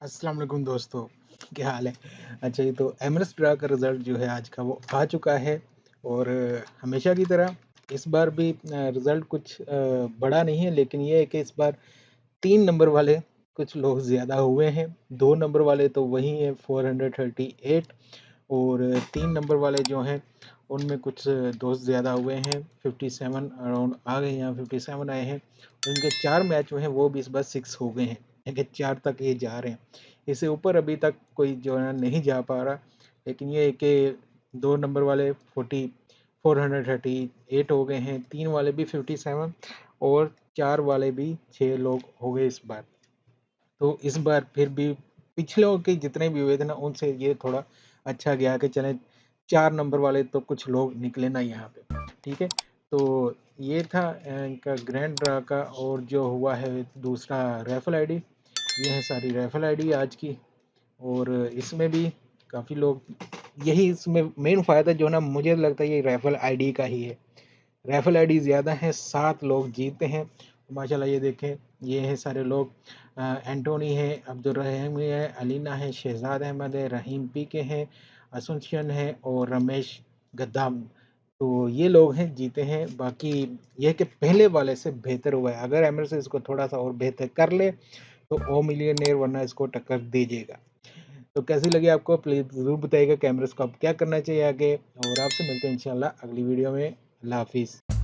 अस्सलाम वालेकुम दोस्तों, क्या हाल है? अच्छा ये तो एमएस ड्रा का रिज़ल्ट जो है आज का वो आ चुका है और हमेशा की तरह इस बार भी रिज़ल्ट कुछ बड़ा नहीं है, लेकिन ये है कि इस बार 3 नंबर वाले कुछ लोग ज़्यादा हुए हैं। 2 नंबर वाले तो वही हैं 438 और 3 नंबर वाले जो हैं उनमें कुछ दोस्त ज़्यादा हुए हैं। 57 अराउंड आ गए हैं, 57 आए हैं। उनके 4 मैच जो हैं वो भी इस बार 6 हो गए हैं, यानी 4 तक ये जा रहे हैं। इससे ऊपर अभी तक कोई जो है नहीं जा पा रहा, लेकिन ये है कि 2 नंबर वाले 438 हो गए हैं, 3 वाले भी 57 और 4 वाले भी 6 लोग हो गए इस बार। तो इस बार फिर भी पिछलों के जितने भी हुए थे ना, उनसे ये थोड़ा अच्छा गया कि चलें 4 नंबर वाले तो कुछ लोग निकले ना यहाँ पे, ठीक है? तो ये था इनका ग्रैंड ड्रा का। और जो हुआ है दूसरा रैफल आईडी, ये है सारी रैफल आईडी आज की। और इसमें भी काफ़ी लोग, यही इसमें मेन फ़ायदा जो ना मुझे लगता है ये रैफल आईडी का ही है। रैफल आईडी ज़्यादा है, 7 लोग जीते हैं माशाल्लाह। ये देखें, ये है सारे लोग। एंटोनी है, अब्दुल रहीम है, अलीना है, शहजाद अहमद है, रहीम पी के हैं, असुनशन है और रमेश गद्दाम। तो ये लोग हैं जीते हैं। बाकी ये है कि पहले वाले से बेहतर हुआ है। अगर एमएल से इसको थोड़ा सा और बेहतर कर ले तो ओ मिलियनेयर वरना इसको टक्कर दीजिएगा। तो कैसी लगी आपको प्लीज़ ज़रूर बताइएगा। कैमरे को अब क्या करना चाहिए आगे, और आपसे मिलते हैं इंशाल्लाह अगली वीडियो में। अल्लाह हाफिज़।